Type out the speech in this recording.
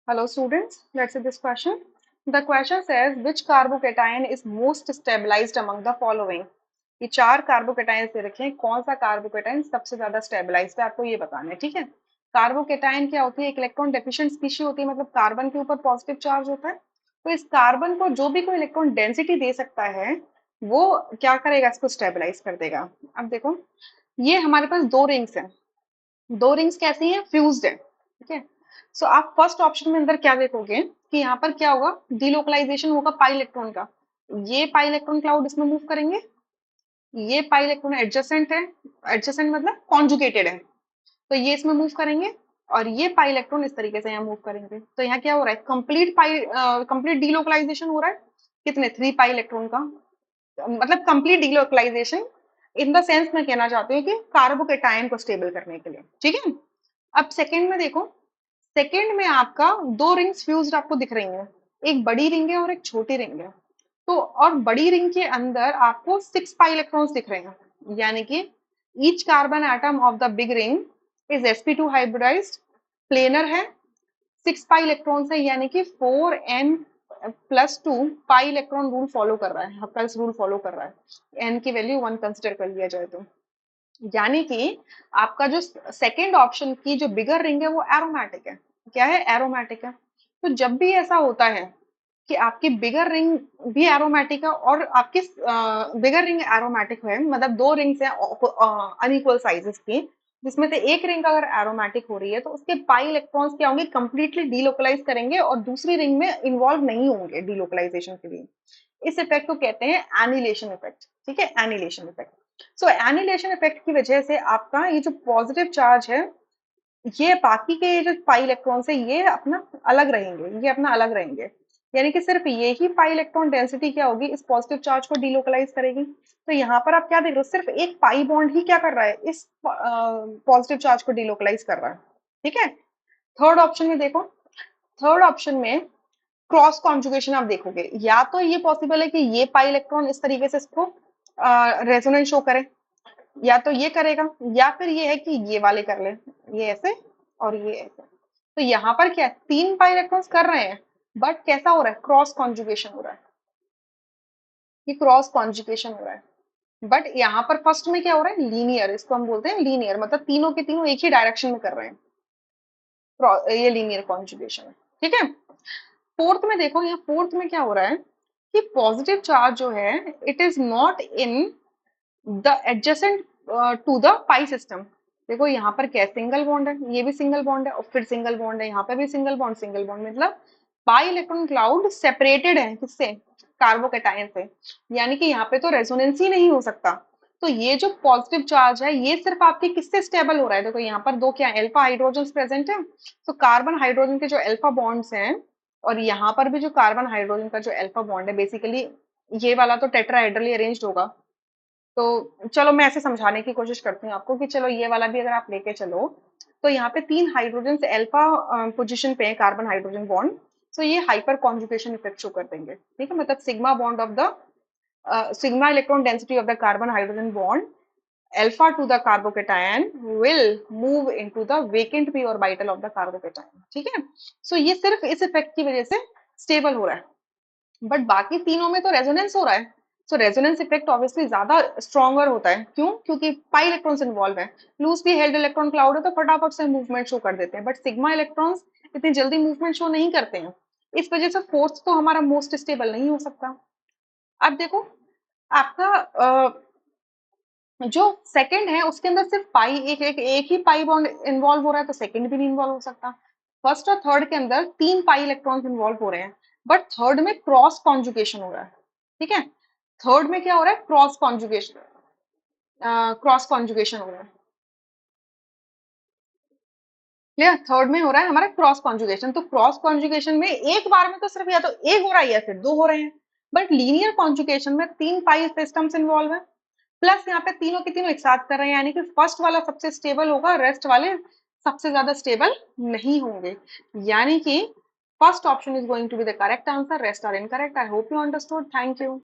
Hello students, let's see this question. The question says which carbocation is most stabilized among the following? ये चार carbocation दे रखे हैं, कौन सा कार्बोकेटाइन सबसे ज्यादा स्टेबलाइज्ड है आपको ये बताना है, ठीक है। कार्बोकेटाइन क्या होती है? एक इलेक्ट्रॉन डेफिशिएंट स्पीशी होती है, मतलब कार्बन के ऊपर पॉजिटिव चार्ज होता है। तो इस कार्बन को जो भी कोई इलेक्ट्रॉन डेंसिटी दे सकता है वो क्या करेगा, इसको स्टेबलाइज कर देगा। अब देखो, ये हमारे पास दो रिंग्स हैं, दो रिंग्स कैसी हैं? फ्यूज्ड है, ठीक है। सो आप फर्स्ट ऑप्शन में अंदर क्या देखोगे कि यहाँ पर क्या होगा, डिलोकलाइजेशन होगा पाई इलेक्ट्रॉन का। ये पाई इलेक्ट्रॉन क्लाउड इसमें मूव करेंगे, ये पाई इलेक्ट्रॉन एडजेसेंट है, एडजेसेंट मतलब कॉन्जुगेटेड है, तो ये इसमें मूव करेंगे और ये पाई इलेक्ट्रॉन इस तरीके से यहाँ मूव करेंगे। तो यहाँ क्या हो रहा है, कंप्लीट डिलोकलाइजेशन हो रहा है। कितने? 3 पाई इलेक्ट्रॉन का, मतलब complete delocalisation in the sense मैं कहना चाहती हूँ कि कार्बोकेटायन को स्टेबल करने के लिए, ठीक है। अब सेकंड में देखो, सेकंड में आपका दो रिंग्स फ्यूज्ड आपको दिख रही हैं, एक बड़ी रिंग है और एक छोटी रिंग है। तो और बड़ी रिंग के अंदर आपको 6 पाई इलेक्ट्रॉन्स दिख रहे हैं, यानी कि each carbon atom of the big ring is sp2 hybridized, planar है, 6 पाई इलेक्ट्रॉन्स है, यानी कि 4n+2 pi electron rule follow कर रहा है, हक्कल्स रूल फॉलो कर रहा है। n की वैल्यू 1 कंसिडर कर लिया जाए तो, यानी कि आपका जो सेकेंड ऑप्शन की जो बिगर रिंग है वो एरोमेटिक है। क्या है? एरोमेटिक है। तो जब भी ऐसा होता है कि आपकी बिगर रिंग भी एरोमेटिक है और आपकी बिगर रिंग एरोमेटिक है, मतलब दो रिंग्स हैं अनइक्वल साइजेस की, जिसमें से एक रिंग अगर एरोमेटिक हो रही है तो उसके पाई इलेक्ट्रॉन्स क्या होंगे, कंप्लीटली डीलोकलाइज करेंगे और दूसरी रिंग में इन्वॉल्व नहीं होंगे डीलोकलाइजेशन के लिए। इस इफेक्ट को कहते हैं एनिलेशन इफेक्ट, ठीक है, एनिलेशन इफेक्ट। सो एनिलेशन इफेक्ट की वजह से आपका ये जो पॉजिटिव चार्ज है, ये बाकी के जो पाई इलेक्ट्रॉन है ये अपना अलग रहेंगे, ये अपना अलग रहेंगे, यानी कि सिर्फ ये ही पाई इलेक्ट्रॉन डेंसिटी क्या होगी, इस पॉजिटिव चार्ज को डीलोकलाइज करेगी। तो यहाँ पर आप क्या देख रहे हो, सिर्फ एक पाई बॉन्ड ही क्या कर रहा है, इस पॉजिटिव चार्ज को डीलोकलाइज कर रहा है, ठीक है। थर्ड ऑप्शन में देखो, थर्ड ऑप्शन में क्रॉस कॉन्जुगेशन आप देखोगे, या तो ये पॉसिबल है कि ये पाई इलेक्ट्रॉन इस तरीके से इसको रेजोनेंस शो करे, या तो ये करेगा, या फिर ये है कि ये वाले कर ले, ये ऐसे और ये ऐसे। तो यहाँ पर क्या है, 3 पाई इलेक्ट्रॉन्स कर रहे हैं, बट कैसा हो रहा है, क्रॉस कॉन्जुगेशन हो रहा है, ये क्रॉस कॉन्जुगेशन हो रहा है। बट यहाँ पर फर्स्ट में क्या हो रहा है, लीनियर, इसको हम बोलते हैं लीनियर, मतलब तीनों के तीनों एक ही डायरेक्शन में कर रहे हैं, ये लीनियर कॉन्जुगेशन है, ठीक है। फोर्थ में देखो, यहाँ फोर्थ में क्या हो रहा है कि पॉजिटिव चार्ज जो है it is not in the adjacent to the pi system. देखो यहाँ पर क्या, सिंगल बॉन्ड है, ये भी सिंगल बॉन्ड है और फिर सिंगल बॉन्ड है, यहाँ पे भी सिंगल बॉन्ड, मतलब पाई इलेक्ट्रॉन क्लाउड सेपरेटेड है किससे, कार्बोकेटायन से, यानी कि यहाँ पे तो रेजोनेंस ही नहीं हो सकता। तो ये जो पॉजिटिव चार्ज है ये सिर्फ आपके किससे स्टेबल हो रहा है, देखो यहाँ पर दो क्या अल्फा हाइड्रोजन प्रेजेंट है, तो कार्बन हाइड्रोजन के जो अल्फा बॉन्ड्स हैं और यहाँ पर भी जो कार्बन हाइड्रोजन का जो अल्फा बॉन्ड है, बेसिकली ये वाला तो टेट्राहेड्रली अरेंज्ड होगा। तो चलो मैं ऐसे समझाने की कोशिश करती हूँ आपको कि चलो ये वाला भी अगर आप लेके चलो, तो यहाँ पे 3 हाइड्रोजन से अल्फा पोजीशन पे है कार्बन हाइड्रोजन बॉन्ड, तो ये हाइपर कॉन्जुगेशन इफेक्ट शो कर देंगे, ठीक है। मतलब sigma bond of the sigma electron density of the carbon hydrogen bond alpha to the carbocation will move into the vacant p orbital of the carbocation, ठीक है। सो ये सिर्फ इस इफेक्ट की वजह से स्टेबल हो रहा है, बट बाकी तीनों में तो रेजोनेंस हो रहा है। सो रेजोनेंस इफेक्ट ऑब्वियसली ज्यादा स्ट्रॉन्गर होता है, क्यों? क्योंकि पाई इलेक्ट्रॉन्स इन्वॉल्व है, लूजली हेल्ड इलेक्ट्रॉन क्लाउड है तो फटाफट से मूवमेंट शो कर देते हैं, बट सिग्मा इलेक्ट्रॉन्स इतनी जल्दी मूवमेंट शो नहीं करते हैं, इस वजह से फोर्थ तो हमारा मोस्ट स्टेबल नहीं हो सकता। अब देखो आपका जो सेकंड है उसके अंदर सिर्फ पाई एक ही पाई बॉन्ड इन्वॉल्व हो रहा है, तो सेकंड भी नहीं इन्वॉल्व हो सकता। फर्स्ट और थर्ड के अंदर 3 पाई इलेक्ट्रॉन्स इन्वॉल्व हो रहे हैं, बट थर्ड में क्रॉस कॉन्जुगेशन हो रहा है, ठीक है। थर्ड में क्या हो रहा है, क्रॉस कॉन्जुगेशन हो रहा है, क्लियर। थर्ड में हो रहा है हमारा क्रॉस कॉन्जुगेशन, तो क्रॉस कॉन्जुगेशन में एक बार में तो सिर्फ या तो एक हो रहा है या फिर दो हो रहे हैं, बट लीनियर कॉन्जुगेशन में 3 पाई सिस्टम्स इन्वॉल्व है, प्लस यहाँ पे तीनों के तीनों एक साथ कर रहे हैं, यानी कि फर्स्ट वाला सबसे स्टेबल होगा, रेस्ट वाले सबसे ज्यादा स्टेबल नहीं होंगे, यानी कि first option is going to be the correct answer, rest are incorrect. I hope you understood, thank you.